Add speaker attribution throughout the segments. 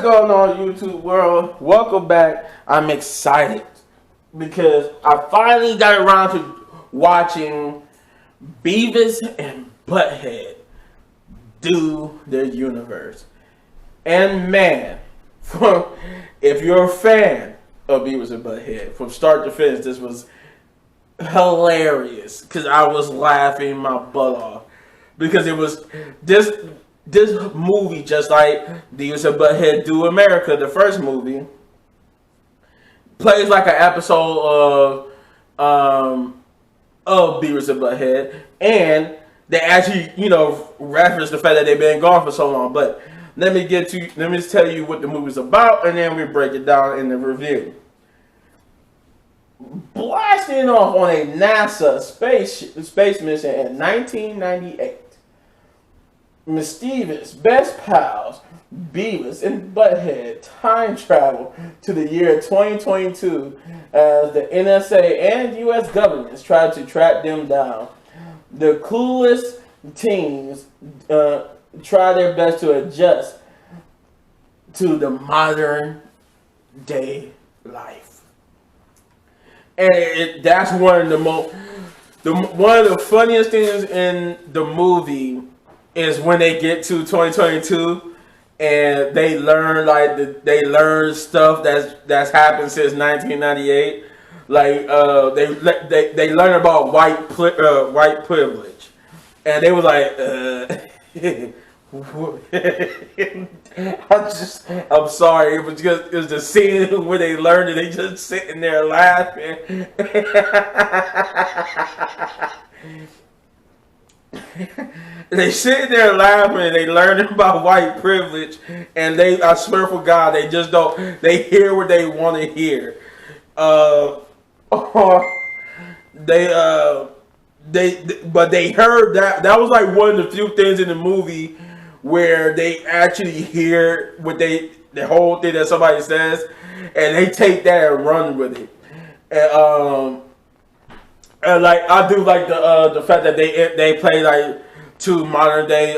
Speaker 1: going on, YouTube world? Welcome back. I'm excited because I finally got around to watching Beavis and Butthead do their universe. And man, if you're a fan of Beavis and Butthead, from start to finish, this was hilarious because I was laughing my butt off because it was this movie, just like Beavis and Butthead Do America, the first movie, plays like an episode of Beavis and Butthead, and they actually, reference the fact that they've been gone for so long. But let me just tell you what the movie's about, and then we break it down in the review. Blasting off on a NASA space mission in 1998. Mischievous best pals Beavis and Butthead time travel to the year 2022 as the NSA and U.S. governments try to track them down. The clueless teens try their best to adjust to the modern day life, and that's one of the funniest things in the movie is when they get to 2022 and they learn stuff that's happened since 1998. Like they learn about white privilege, and they were like, I'm sorry. It was the scene where they learned it. They just sitting there laughing. They sitting there laughing and they learning about white privilege, and I swear for God, they just don't. They hear what they want to hear. But they heard that was like one of the few things in the movie where they actually hear what the whole thing that somebody says, and they take that and run with it. And like I do like the fact that they play like two modern day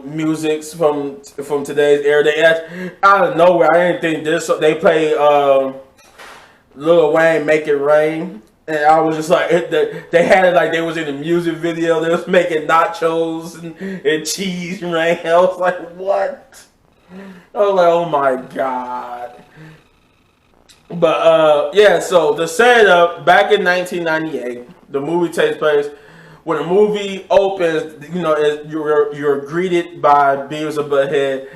Speaker 1: musics from today's era. They out of nowhere, I didn't think this. So they play Lil Wayne "Make It Rain," and I was just like, they had it like they was in a music video. They was making nachos and cheese rain. I was like, what? I was like, oh my God. But yeah, so the setup back in 1998, the movie takes place. When the movie opens, you're greeted by Beavis and Butthead,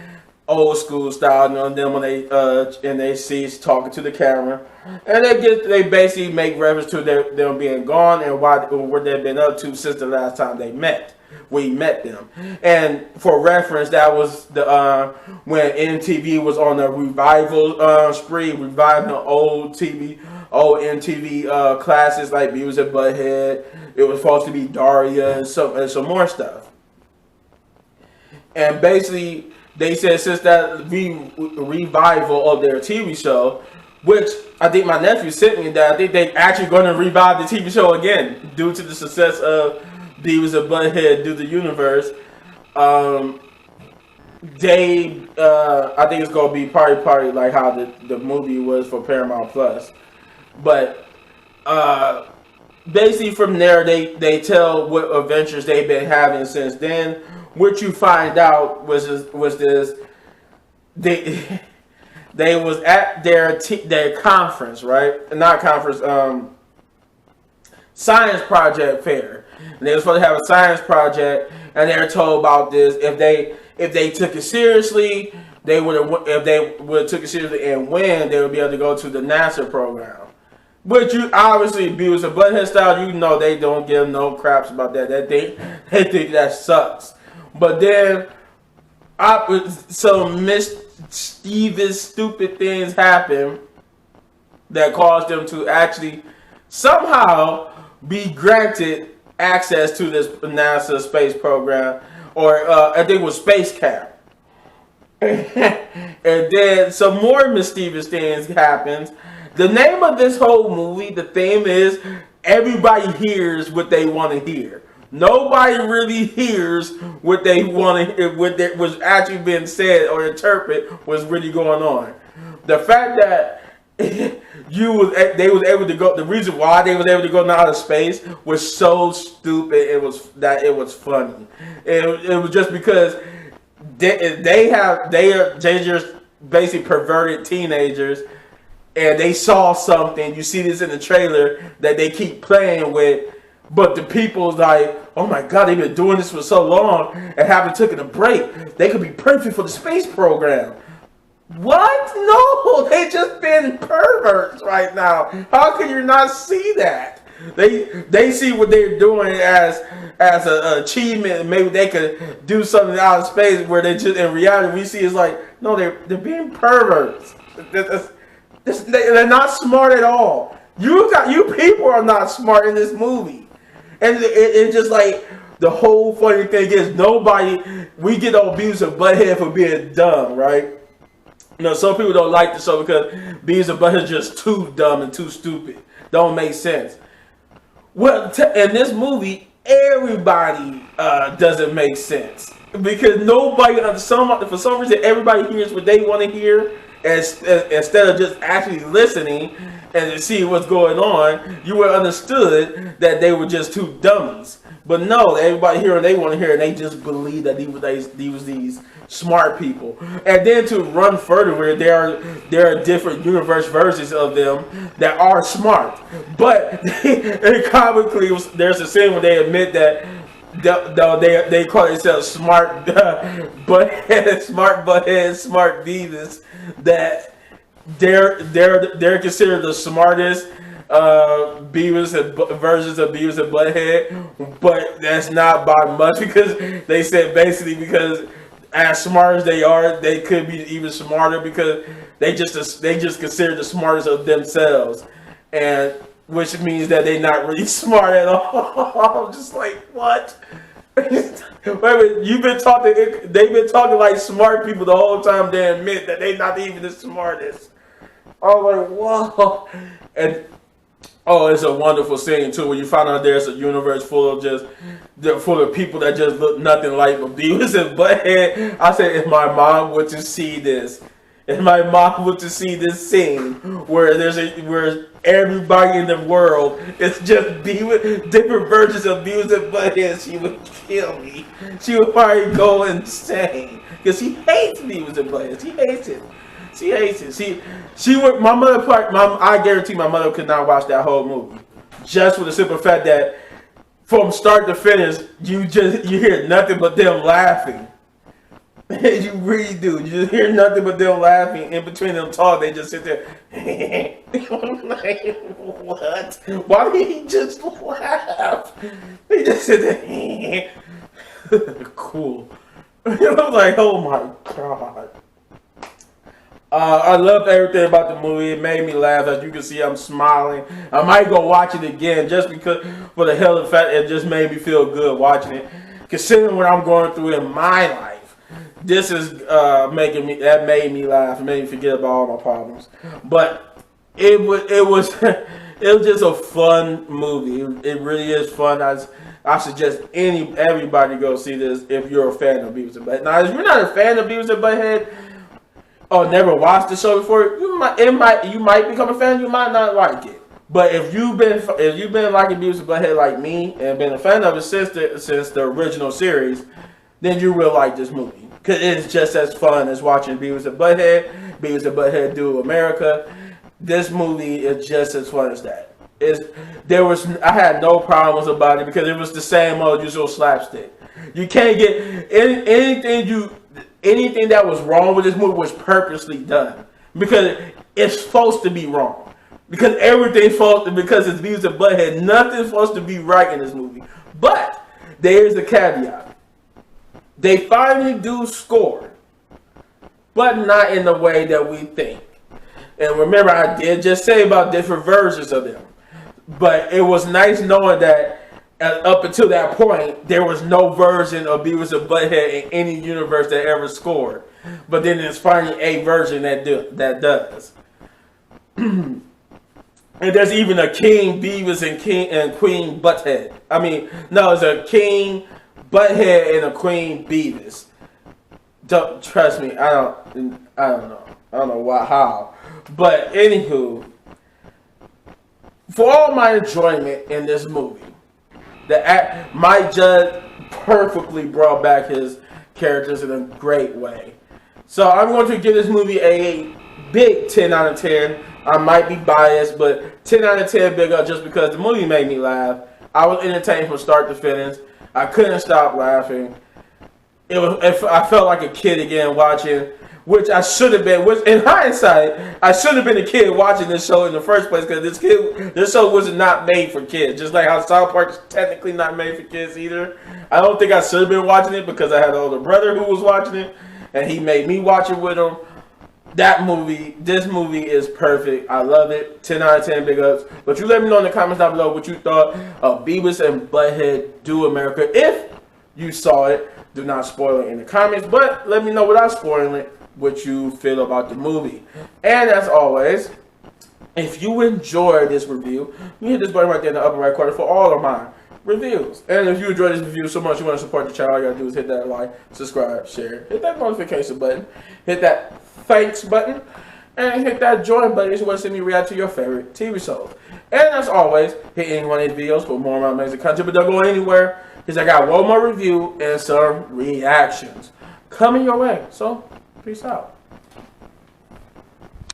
Speaker 1: old school style. And then when they see talking to the camera, and they basically make reference to them being gone and what they've been up to since the last time we met them. And for reference, that was when MTV was on a revival spree, reviving old MTV classics like Beavis and Butthead. It was supposed to be Daria and some more stuff. And basically, they said since that revival of their TV show, which I think my nephew sent me, that I think they actually going to revive the TV show again due to the success of Beavis and Butthead Do the Universe. I think it's gonna be party like how the movie was for Paramount Plus. But basically from there they tell what adventures they've been having since then. What you find out was this they was at their conference, right? Not conference, science project fair. And they were supposed to have a science project, and they were told about this. If they took it seriously, they would have. If they would have took it seriously and win, they would be able to go to the NASA program. But you obviously Beavis and Butthead style, they don't give no craps about that. They think that sucks. But then, some mischievous, stupid things happen that caused them to actually somehow be granted access to this NASA space program, or I think it was Space Camp. And then some more mischievous things happens. The name of this whole movie, the theme is everybody hears what they want to hear. Nobody really hears what they want to, what was actually being said or interpret what's really going on. The fact that they was able to go, the reason why they was able to go out of space was so stupid. It was funny. It was just because they are just basically perverted teenagers, and they saw something. You see this in the trailer that they keep playing with, but the people's like, oh my god, they've been doing this for so long and haven't taken a break. They could be perfect for the space program. What? No, they just been perverts right now. How can you not see that? They see what they're doing as an achievement. Maybe they could do something out of space where they just, in reality, we see it's like, no, they're being perverts. They're not smart at all. You people are not smart in this movie. And it's just like, the whole funny thing is we get all Beavis and Butthead for being dumb, right? Some people don't like the show because Beavis and Butthead is just too dumb and too stupid. Don't make sense. Well, in this movie, everybody doesn't make sense. Because nobody, for some reason, everybody hears what they want to hear instead of just actually listening and to see what's going on. You would understood that they were just two dummies. But no, everybody hear what they want to hear, and they just believe that these was these smart people. And then to run further, where there are different universe versions of them that are smart. But comically, there's a scene where they admit that they call themselves smart butthead, smart Beavis, that they're considered the smartest Beavis and versions of Beavis and Butthead, but that's not by much, because they said basically because as smart as they are, they could be even smarter because they just consider the smartest of themselves, and which means that they're not really smart at all. I'm just like, what? Wait a minute, they've been talking like smart people the whole time. They admit that they're not even the smartest. I'm like, whoa. And it's a wonderful scene too when you find out there's a universe full of people that just look nothing like Beavis and Butthead. I said, if my mom were to see this, scene where where everybody in the world is just different versions of Beavis and Butthead, she would kill me. She would probably go insane because she hates Beavis and Butthead. She hates it. She would. I guarantee my mother could not watch that whole movie, just for the simple fact that from start to finish, you hear nothing but them laughing. You really do. You just hear nothing but them laughing. In between them talk, they just sit there. I'm like, what? Why did he just laugh? They just sit there. Cool. I'm like, oh my god. I loved everything about the movie. It made me laugh. As you can see, I'm smiling. I might go watch it again just because, for the hell of the fact, it just made me feel good watching it. Considering what I'm going through in my life, this is made me laugh. It made me forget about all my problems. But it was just a fun movie. It really is fun. I suggest everybody go see this if you're a fan of Beavis and Butthead. Now, if you're not a fan of Beavis and Butthead, or never watched the show before, you might become a fan. You might not like it. But if you've been liking Beavis and Butthead like me and been a fan of it since the original series, then you will like this movie, because it's just as fun as watching Beavis and Butthead Do America. This movie is just as fun as that. I had no problems about it because it was the same old usual slapstick. You can't get anything that was wrong with this movie was purposely done, because it's supposed to be wrong. Because because it's Beavis and Butthead, nothing's supposed to be right in this movie. But there's a caveat. They finally do score, but not in the way that we think. And remember, I did just say about different versions of them. But it was nice knowing that up until that point, there was no version of Beavis and Butthead in any universe that ever scored. But then there's finally a version that does. And there's even a King Beavis and King and Queen Butthead. I mean, no, it's a King Butthead and a Queen Beavis. Don't trust me. I don't know. I don't know why, how. But anywho, for all my enjoyment in this movie, Mike Judge perfectly brought back his characters in a great way. So I'm going to give this movie a big 10 out of 10. I might be biased, but 10 out of 10 big up just because the movie made me laugh. I was entertained from start to finish. I couldn't stop laughing. I felt like a kid again watching, which I should have been. Which in hindsight, I should have been a kid watching this show in the first place because this show was not made for kids. Just like how South Park is technically not made for kids either. I don't think I should have been watching it because I had an older brother who was watching it, and he made me watch it with him. This movie is perfect. I love it. 10 out of 10 big ups. But you let me know in the comments down below what you thought of Beavis and Butthead Do America. If you saw it, do not spoil it in the comments. But let me know without spoiling it what you feel about the movie. And as always, if you enjoyed this review, you hit this button right there in the upper right corner for all of my reviews. And if you enjoyed this review so much you want to support the channel, all you gotta do is hit that like, subscribe, share, hit that notification button, hit that thanks button, and hit that join button if you want to see me react to your favorite TV shows. And as always, hit any one of these videos for more of my amazing content, but don't go anywhere because I got one more review and some reactions coming your way. So, peace out.